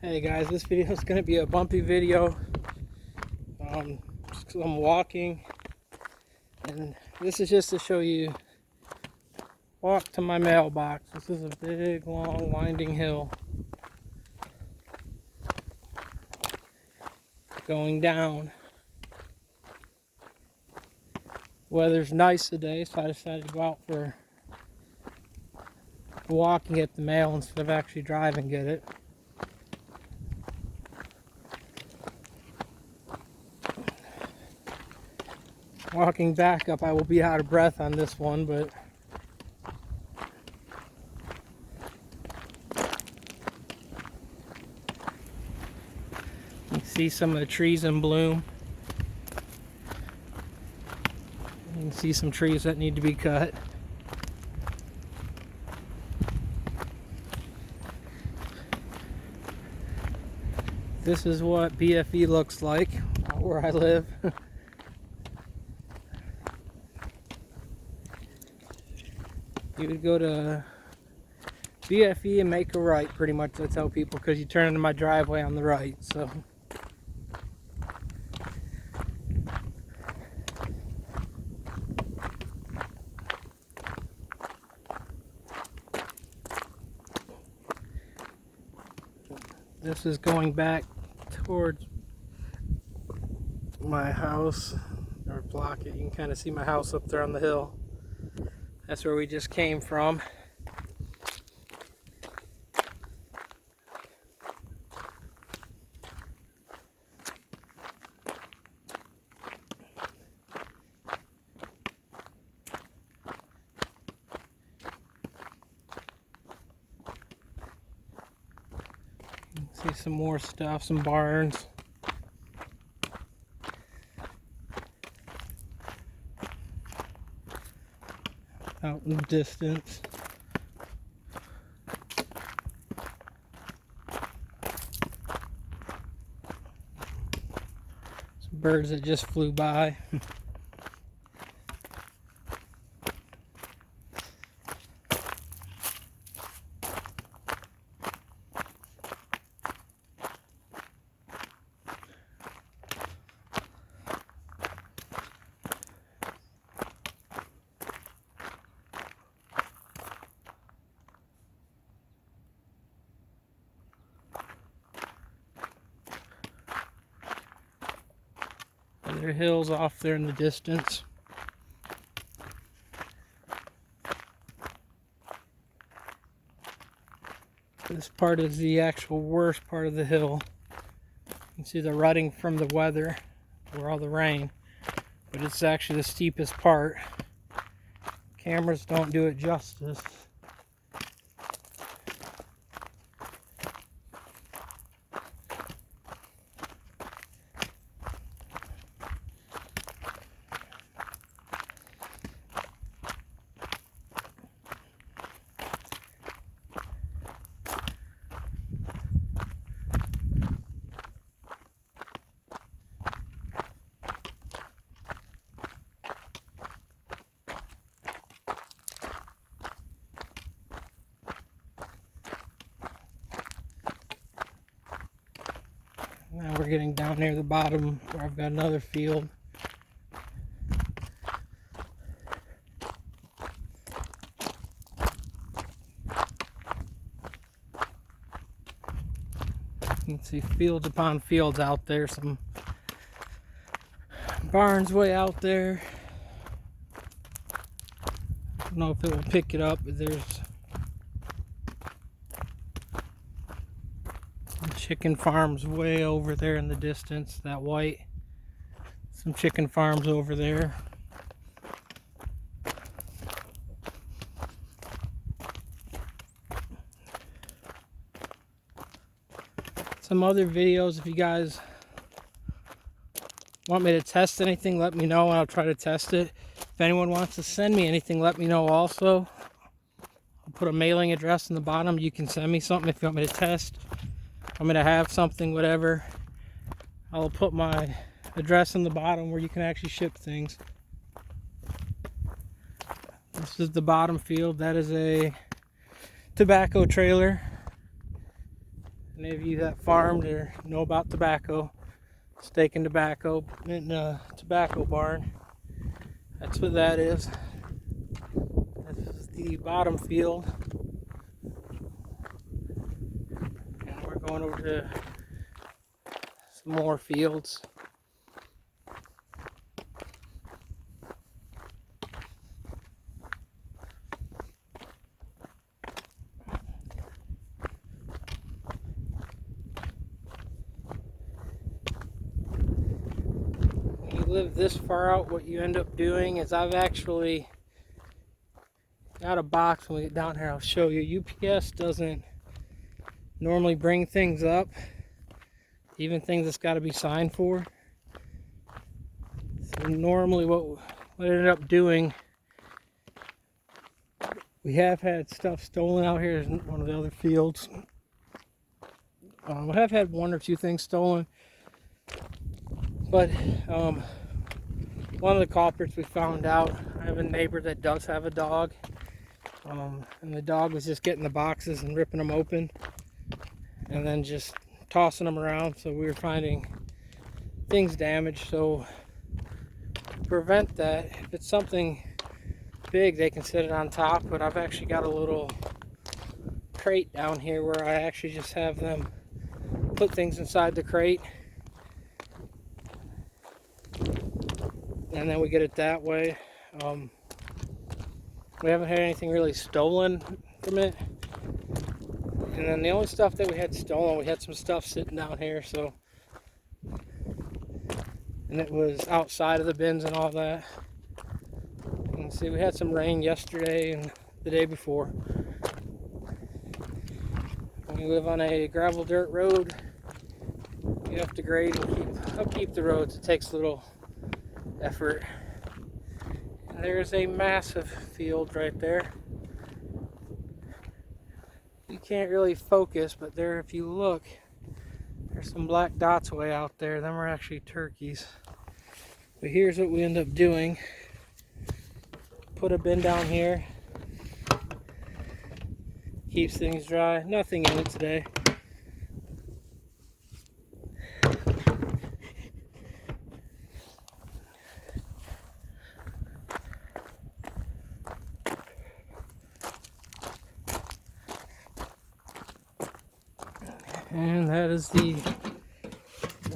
Hey guys, this video is going to be a bumpy video. I'm walking, and this is just to show you walk to my mailbox. This is a big, long, winding hill going down. Weather's nice today, so I decided to go out for a walk and get the mail instead of actually drive and get it. Walking back up, I will be out of breath on this one, but you can see some of the trees in bloom. You can see some trees that need to be cut. This is what BFE looks like where I live. You would go to BFE and make a right, pretty much. I tell people, because you turn into my driveway on the right. So this is going back towards my house, or block it. You can kind of see my house up there on the hill. That's where we just came from. See some more stuff, some barns. Out in the distance. Some birds that just flew by. There are hills off there in the distance. This part is the actual worst part of the hill. You can see the rutting from the weather, or all the rain, but it's actually the steepest part. Cameras don't do it justice. Now we're getting down near the bottom where I've got another field. You can see fields upon fields out there, some barns way out there. I don't know if it will pick it up, but there's some chicken farms way over there in the distance, that white. Some chicken farms over there. Some other videos, if you guys want me to test anything, let me know and I'll try to test it. If anyone wants to send me anything, let me know also. I'll put a mailing address in the bottom. You can send me something if you want me to test. I'm going to have something, whatever. I'll put my address in the bottom where you can actually ship things. This is the bottom field. That is a tobacco trailer. Any of you that farmed or know about tobacco, staking tobacco in a tobacco barn, that's what that is. This is the bottom field. And we're going over to some more fields. Live this far out, what you end up doing is I've actually got a box. When we get down here, I'll show you. UPS doesn't normally bring things up, even things that's got to be signed for. So normally what I ended up doing, we have had stuff stolen out here in one of the other fields. We have had one or two things stolen, but one of the culprits we found out, I have a neighbor that does have a dog, and the dog was just getting the boxes and ripping them open and then just tossing them around, so we were finding things damaged. So to prevent that, if it's something big, they can sit it on top, but I've actually got a little crate down here where I actually just have them put things inside the crate, and then we get it that way. We haven't had anything really stolen from it, and then the only stuff that we had stolen, we had some stuff sitting down here, so, and it was outside of the bins and all that. You can see we had some rain yesterday and the day before. When you live on a gravel dirt road, you have to grade and upkeep the roads. It takes a little effort. And there's a massive field right there. You can't really focus, but there, if you look, there's some black dots way out there. Them are actually turkeys. But here's what we end up doing. Put a bin down here. Keeps things dry. Nothing in it today. And that is the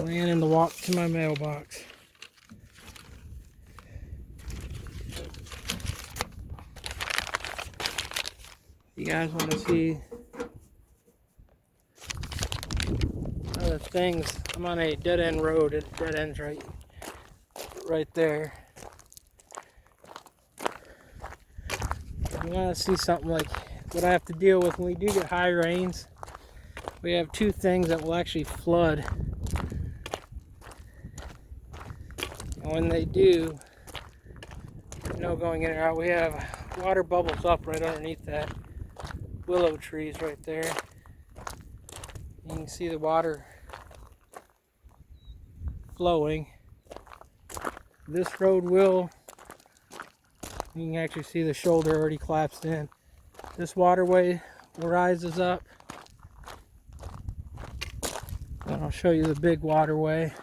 land in the walk to my mailbox. You guys want to see other things? I'm on a dead end road. It dead ends right there. You want to see something like what I have to deal with when we do get high rains. We have two things that will actually flood. And when they do, going in and out, we have water bubbles up right underneath that willow trees right there. You can see the water flowing. This road you can actually see the shoulder already collapsed in. This waterway rises up. And I'll show you the big waterway.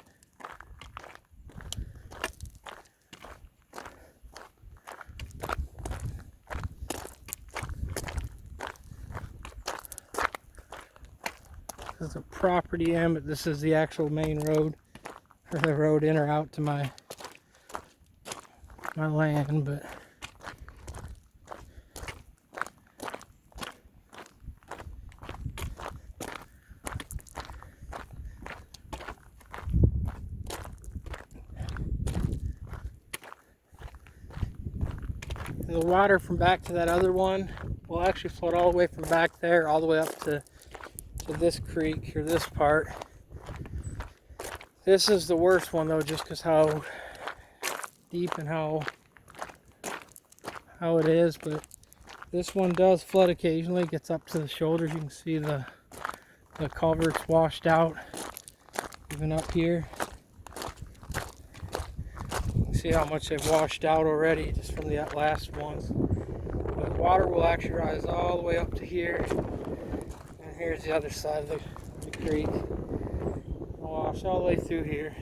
This is a property end, but this is the actual main road, or the road in or out to my land. But the water from back to that other one will actually flood all the way from back there all the way up to this creek, or this part. This is the worst one though, just because how deep and how it is. But this one does flood occasionally. It gets up to the shoulders. You can see the culvert's washed out even up here. You can see how much they've washed out already just from the last one. But water will actually rise all the way up to here. And here's the other side of the creek. I'll wash all the way through here.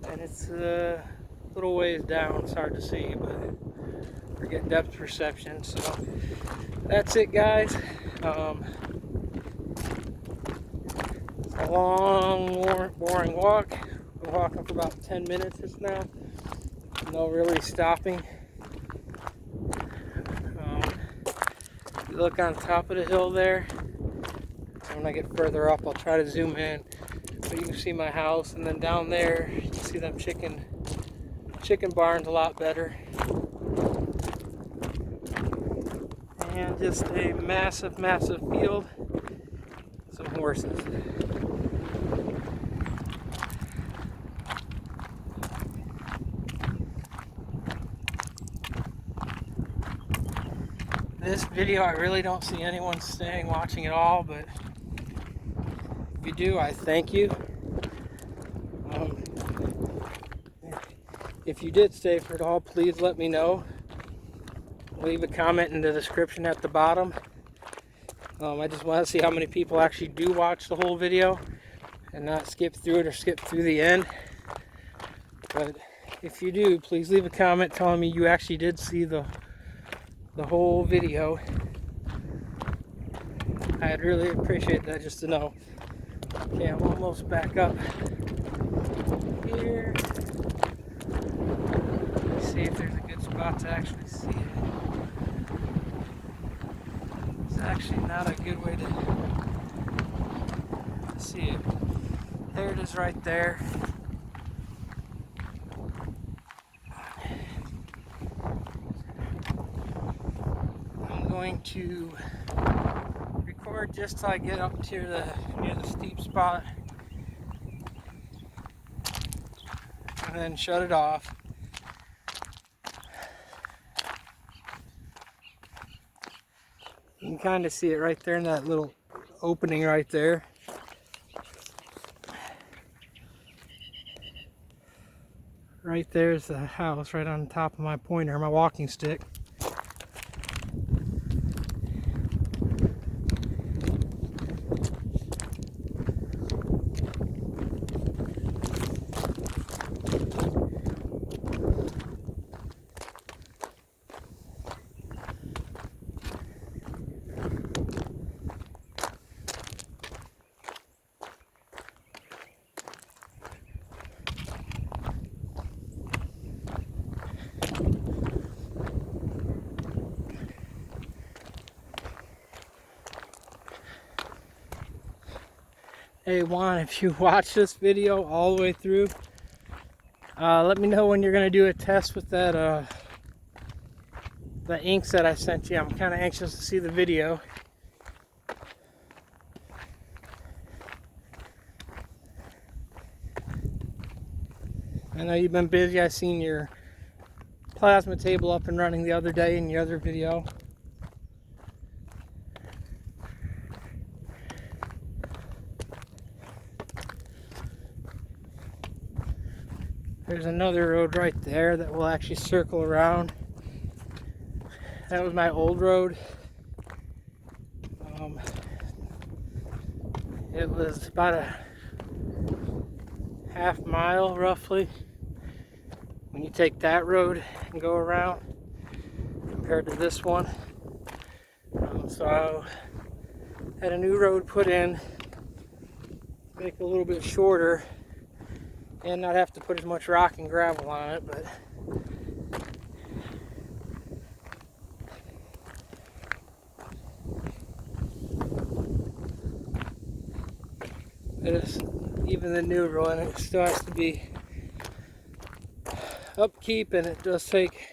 And it's a little ways down. It's hard to see, but we're getting depth perception. So that's it, guys. It's a long, boring walk. Been walking for about 10 minutes just now. No really stopping. If you look on top of the hill there, when I get further up, I'll try to zoom in. But you can see my house, and then down there, you can see them chicken barns a lot better. And just a massive, massive field. Some horses. This video, I really don't see anyone staying watching at all, but if you do, I thank you. If you did stay for it all, please let me know. Leave a comment in the description at the bottom. I just want to see how many people actually do watch the whole video and not skip through it or skip through the end. But if you do, please leave a comment telling me you actually did see the whole video. I'd really appreciate that, just to know. Okay, I'm almost back up here. Let's see if there's a good spot to actually see it. It's actually not a good way to see it. There it is right there. I'm going to record just till I get up to near the steep spot, and then shut it off. You can kind of see it right there in that little opening right there. Right there's the house right on top of my pointer, my walking stick. Hey Juan, if you watch this video all the way through, let me know when you're going to do a test with that the inks that I sent you. I'm kind of anxious to see the video. I know you've been busy. I seen your plasma table up and running the other day in your other video. There's another road right there that will actually circle around. That was my old road. It was about a half mile roughly when you take that road and go around compared to this one. So I had a new road put in, make it a little bit shorter and not have to put as much rock and gravel on it, but even the new road, it still has to be upkeep, and it does take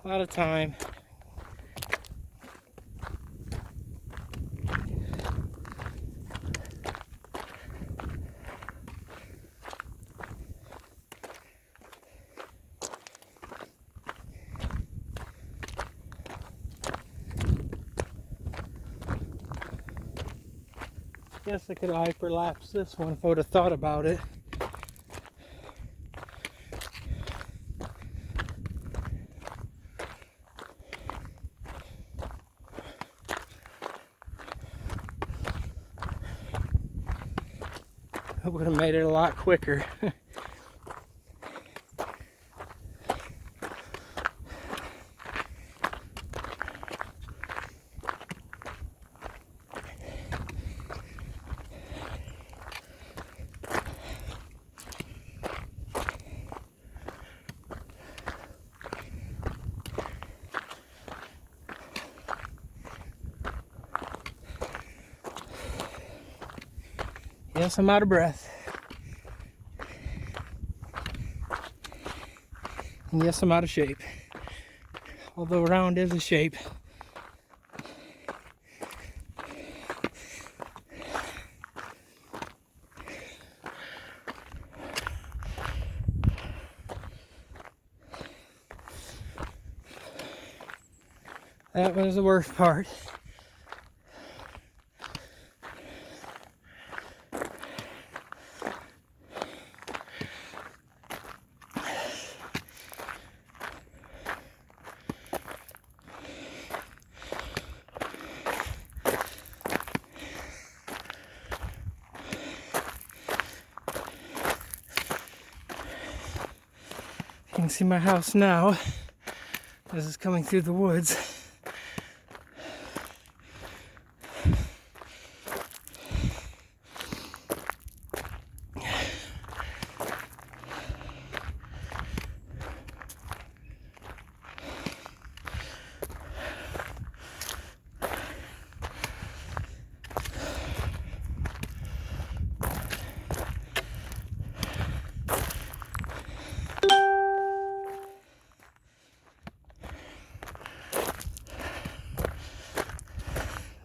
a lot of time. Guess I could hyperlapse this one if I would have thought about it. It would have made it a lot quicker. Yes, I'm out of breath. And yes, I'm out of shape. Although round is a shape. That was the worst part. You can see my house now as it's coming through the woods.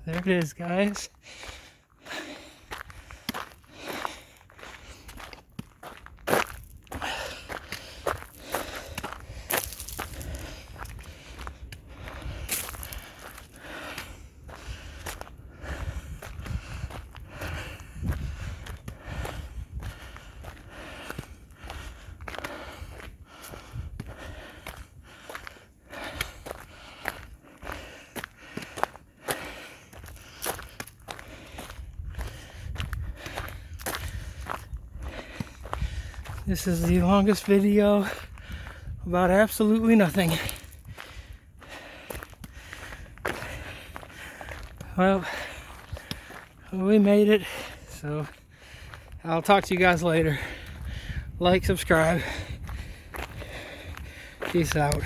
There it is, guys. This is the longest video about absolutely nothing. Well, we made it, so I'll talk to you guys later. Like, subscribe. Peace out.